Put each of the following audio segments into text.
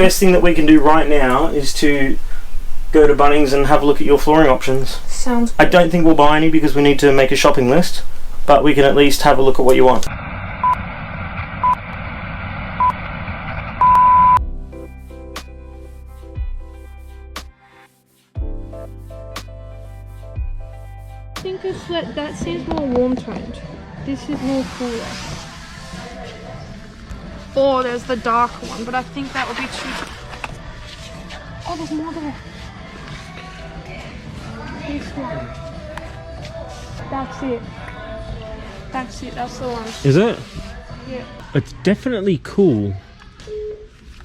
Best thing that we can do right now is to go to Bunnings and have a look at your flooring options. Sounds good. I don't think we'll buy any because we need to make a shopping list, but we can at least have a look at what you want. I think that seems more warm toned. This is more cooler. Oh, there's the darker one, but I think that would be too... Oh, there's more there. This one. That's it. That's it, that's the one. Is it? Yeah. It's definitely cool.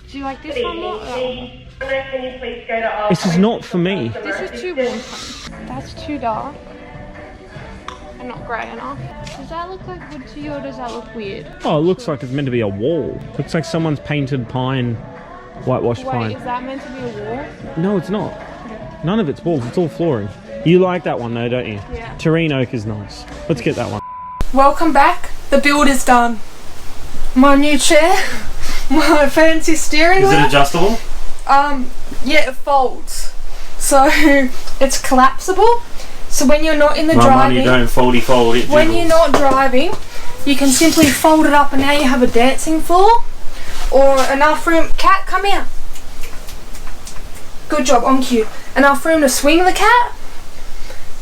Do you like this one more? This is not for me. This is too warm toned. That's too dark. And not grey enough. Does that look like wood to you or does that look weird? Oh, it looks like it's meant to be a wall. Looks like someone's painted pine, whitewashed pine. Wait, is that meant to be a wall? No, it's not. None of it's walls, it's all flooring. You like that one though, don't you? Yeah. Terrain oak is nice. Let's get that one. Welcome back. The build is done. My new chair, my fancy steering wheel. Is it adjustable? Yeah, it folds. So it's collapsible. So when you're not in the driving, you don't foldy fold it. When you're not driving, you can simply fold it up and now you have a dancing floor or enough room. Cat, come here. Good job, on cue. Enough room to swing the cat.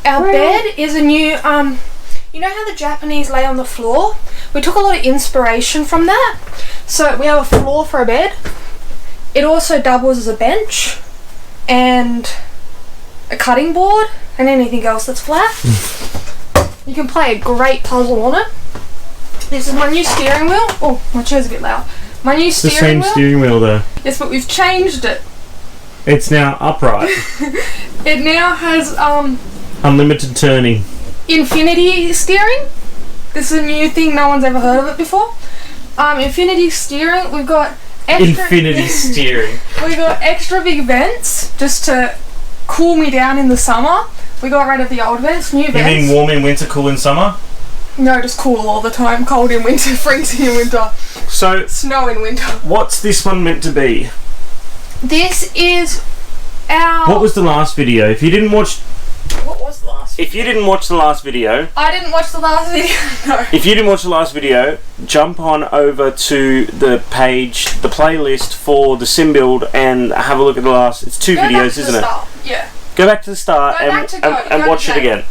Our bed is a new, you know how the Japanese lay on the floor? We took a lot of inspiration from that. So we have a floor for a bed. It also doubles as a bench and a cutting board and anything else that's flat. You can play a great puzzle on it. This is my new steering wheel. Oh, my chair's a bit loud. My new steering wheel. The same steering wheel though. Yes, but we've changed it. It's now upright. It now has unlimited turning. Infinity steering. This is a new thing, no one's ever heard of it before. Infinity steering, we've got extra Infinity steering. We've got extra big vents just to cool me down in the summer. We got rid of the old vents, new vents. You mean warm in winter, cool in summer? No, just cool all the time. Cold in winter, freezing in winter. So snow in winter. What's this one meant to be? This is our... What was the last video? If you didn't watch... What was the last video? If you didn't watch the last video... I didn't watch the last video, no. If you didn't watch the last video, jump on over to the page, the playlist for the sim build and have a look at the last... It's two videos, isn't it? Yeah. Go back to the start and watch it again.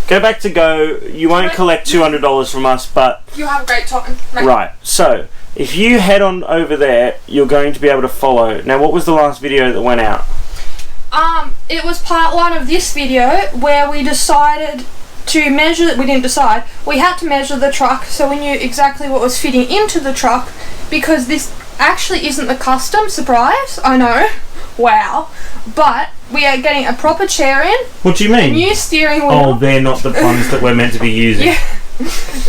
Go back to Go. You won't collect $200 from us, but... You'll have a great time. Right, so... If you head on over there, you're going to be able to follow. Now, what was the last video that went out? It was part one of this video where we decided to measure... We didn't decide. We had to measure the truck so we knew exactly what was fitting into the truck because this actually isn't the custom. Surprise, I know. Wow. But we are getting a proper chair in. What do you mean? A new steering wheel. Oh, they're not the ones that we're meant to be using. Yeah.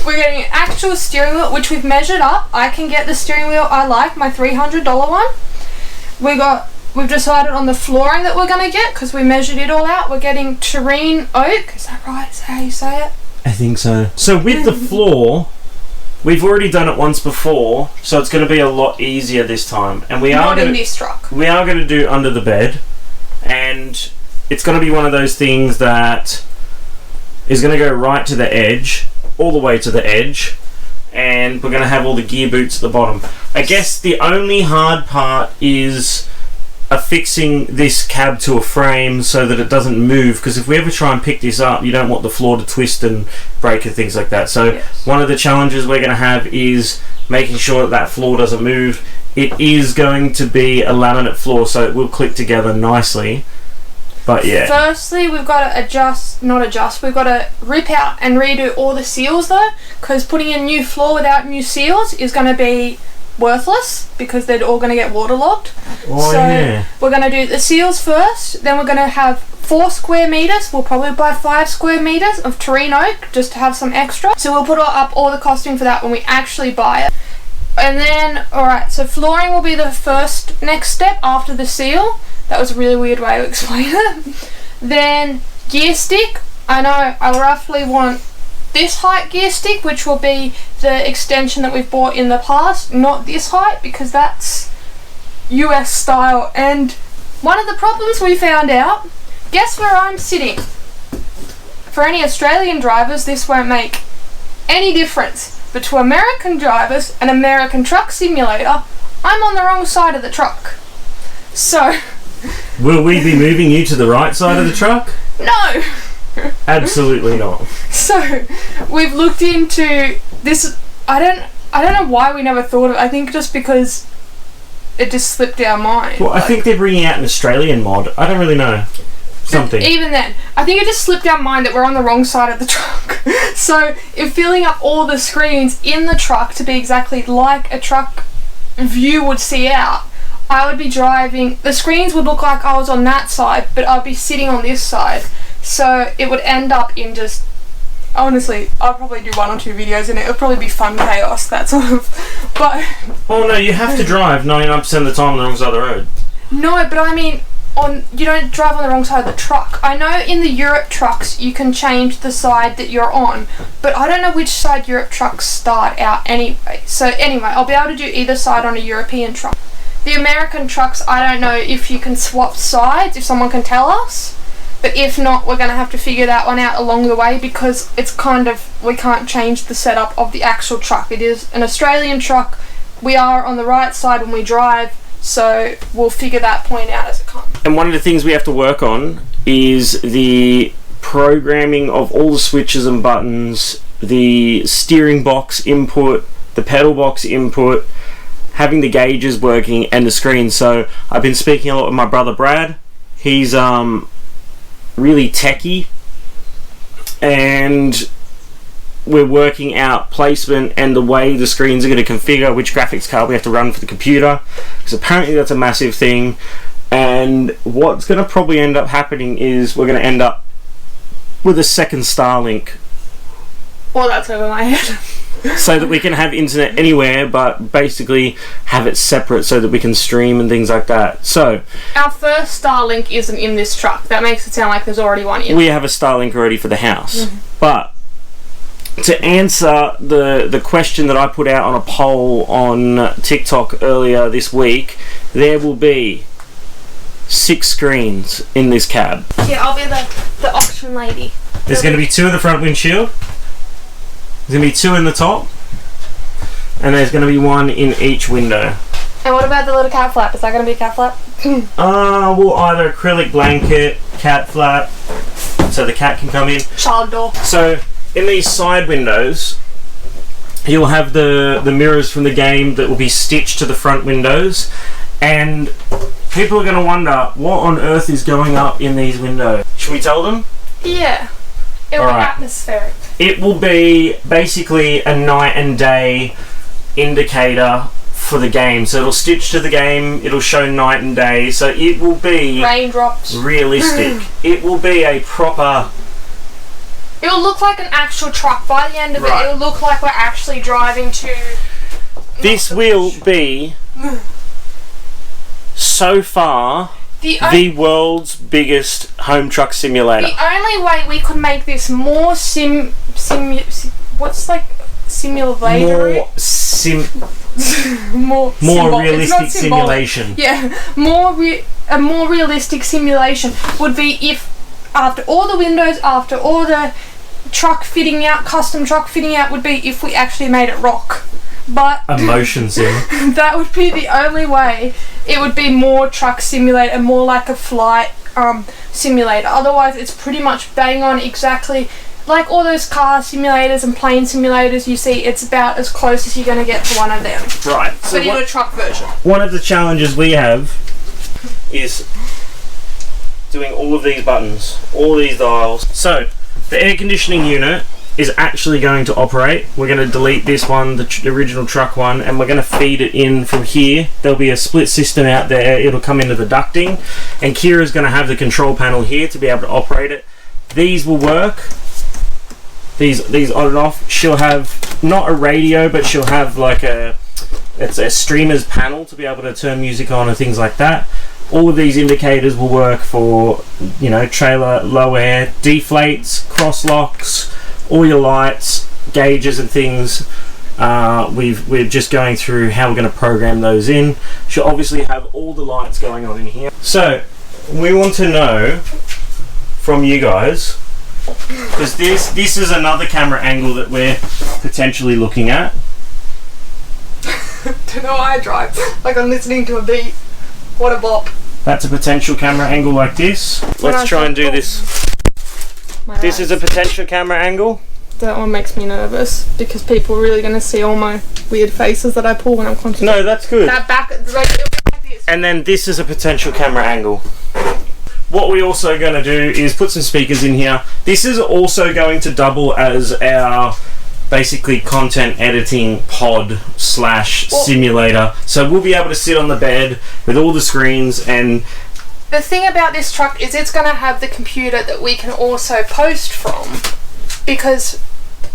We're getting an actual steering wheel, which we've measured up. I can get the steering wheel I like, my $300 one. We've decided on the flooring that we're going to get because we measured it all out. We're getting terrain oak. Is that right? Is that how you say it? I think so. So with the floor, we've already done it once before, so it's going to be a lot easier this time. And we are in this truck. We are going to do under the bed, and it's going to be one of those things that is going to go right to the edge, all the way to the edge, and we're going to have all the gear boots at the bottom. I guess the only hard part is affixing this cab to a frame so that it doesn't move, because if we ever try and pick this up, you don't want the floor to twist and break and things like that. So yes. One of the challenges we're going to have is making sure that that floor doesn't move. It is going to be a laminate floor, so it will click together nicely. But yeah. Firstly, we've got to we've got to rip out and redo all the seals though, because putting in new floor without new seals is going to be worthless because they're all going to get waterlogged. Oh, so yeah. We're going to do the seals first, then we're going to have 4 square meters. We'll probably buy 5 square meters of terrain oak just to have some extra. So we'll put up all the costing for that when we actually buy it. And then, alright, so flooring will be the first next step after the seal. That was a really weird way to explain it. Then gear stick. I know I roughly want this height gear stick, which will be the extension that we've bought in the past, not this height, because that's US style. And one of the problems we found out, guess where I'm sitting? For any Australian drivers, this won't make any difference. But to American drivers, an American Truck Simulator, I'm on the wrong side of the truck. So... Will we be moving you to the right side of the truck? No! Absolutely not. So, we've looked into this. I don't know why we never thought of it. I think just because it just slipped our mind. Well, I think they're bringing out an Australian mod. I don't really know. Something. Even then, I think it just slipped our mind that we're on the wrong side of the truck. So, if filling up all the screens in the truck to be exactly like a truck view would see out, I would be driving, the screens would look like I was on that side, but I'd be sitting on this side. So it would end up in just, honestly, I'll probably do 1 or 2 videos in it. It'll probably be fun chaos, that sort of, but... Oh no, you have to drive 99% of the time on the wrong side of the road. No, but I mean, you don't drive on the wrong side of the truck. I know in the Europe trucks you can change the side that you're on, but I don't know which side Europe trucks start out anyway. So anyway, I'll be able to do either side on a European truck. The American trucks, I don't know if you can swap sides, if someone can tell us. But if not, we're going to have to figure that one out along the way, because it's kind of, we can't change the setup of the actual truck. It is an Australian truck. We are on the right side when we drive, so we'll figure that point out as it comes. And one of the things we have to work on is the programming of all the switches and buttons, the steering box input, the pedal box input, having the gauges working, and the screen. So I've been speaking a lot with my brother Brad. He's really techie, and we're working out placement and the way the screens are going to configure, which graphics card we have to run for the computer, because apparently that's a massive thing. And what's going to probably end up happening is we're going to end up with a second Starlink. Well, that's over my head. So that we can have internet anywhere, but basically have it separate so that we can stream and things like that. So our first Starlink isn't in this truck. That makes it sound like there's already one in. We have a Starlink already for the house. But to answer the question that I put out on a poll on TikTok earlier this week, there will be 6 screens in this cab. Yeah, I'll be the auction lady. There's going to be 2 in the front windshield. There's going to be 2 in the top, and there's going to be 1 in each window. And what about the little cat flap? Is that going to be a cat flap? Well, either acrylic blanket, cat flap, so the cat can come in. Child door. So, in these side windows, you'll have the mirrors from the game that will be stitched to the front windows, and people are going to wonder, what on earth is going up in these windows? Should we tell them? Yeah. It'll be atmospheric. It will be basically a night and day indicator for the game. So it'll stitch to the game, it'll show night and day, so it will be raindrops. Realistic. It will be a proper... It'll look like an actual truck. By the end of it, it'll look like we're actually driving to... This will be, so far, the world's biggest home truck simulator. The only way we could make this more simulatory? More realistic simulation. Yeah, a more realistic simulation would be if after all the windows, after all the truck fitting out, custom truck fitting out, would be if we actually made it rock. But a motion sim. That would be the only way. It would be more truck simulator and more like a flight simulator. Otherwise, it's pretty much bang on exactly like all those car simulators and plane simulators you see. It's about as close as you're going to get to one of them. Right. So but in a truck version. One of the challenges we have is doing all of these buttons, all these dials. So the air conditioning unit is actually going to operate. We're going to delete this one, the original truck one, and we're going to feed it in from here. There'll be a split system out there. It'll come into the ducting, and Kira's going to have the control panel here to be able to operate it. These will work. These on and off. She'll have not a radio, but she'll have like it's a streamer's panel to be able to turn music on and things like that. All of these indicators will work for, you know, trailer, low air, deflates, cross locks, all your lights, gauges and things. We're just going through how we're going to program those in. Should obviously have all the lights going on in here. So we want to know from you guys, because this is another camera angle that we're potentially looking at. Don't know why I drive like I'm listening to a beat. What a bop. That's a potential camera angle like this. Let's try and do this. This is a potential camera angle. That one makes me nervous because people are really going to see all my weird faces that I pull when I'm concentrating. No, that's good. That back, like, it'll be like this. And then this is a potential camera angle. What we're also going to do is put some speakers in here. This is also going to double as our basically content editing pod / simulator. So we'll be able to sit on the bed with all the screens. And the thing about this truck is it's going to have the computer that we can also post from, because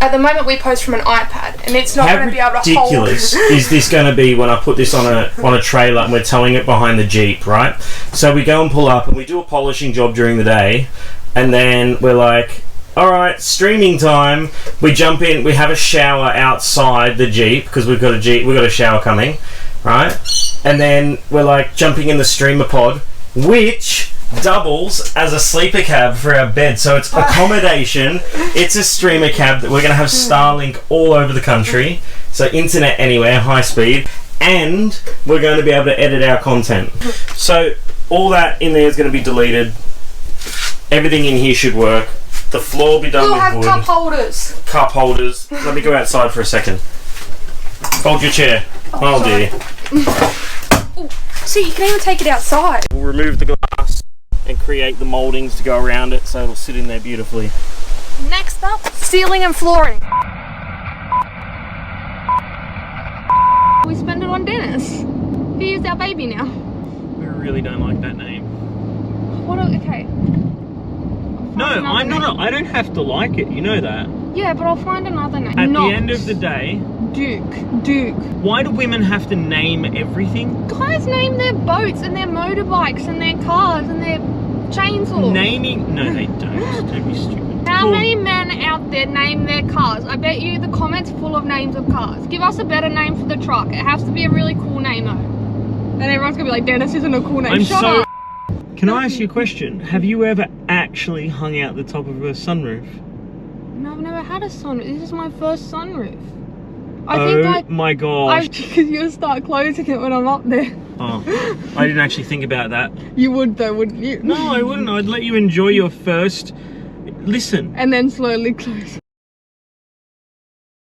at the moment we post from an iPad and it's not going to be able to hold. How ridiculous is this going to be when I put this on a trailer and we're towing it behind the Jeep, right? So we go and pull up and we do a polishing job during the day, and then we're like, alright, streaming time. We jump in, we have a shower outside the Jeep because we've got a shower coming, right? And then we're like jumping in the streamer pod, which doubles as a sleeper cab for our bed. So it's accommodation. It's a streamer cab that we're going to have Starlink all over the country. So internet anywhere, high speed. And we're going to be able to edit our content. So all that in there is going to be deleted. Everything in here should work. The floor will be done with wood. We'll have cup holders. Cup holders. Let me go outside for a second. Hold your chair. Oh dear. See, you can even take it outside. We'll remove the glass and create the mouldings to go around it so it'll sit in there beautifully. Next up, ceiling and flooring. We spend it on Dennis. He is our baby now. We really don't like that name. Okay. No, I'm not. I don't have to like it. You know that. Yeah, but I'll find another name. At the end of the day, Duke. Why do women have to name everything? Guys name their boats and their motorbikes and their cars and their chainsaws. Naming? No, they don't. Don't be stupid. How many men out there name their cars? I bet you the comments full of names of cars. Give us a better name for the truck. It has to be a really cool name though. And everyone's gonna be like, Dennis isn't a cool name. Shut up. Can I ask you a question? Have you ever actually hung out the top of a sunroof? No, I've never had a sunroof. This is my first sunroof. My gosh. Because you'll start closing it when I'm up there. Oh, I didn't actually think about that. You would though, wouldn't you? No, I wouldn't. I'd let you enjoy your first... Listen. And then slowly close.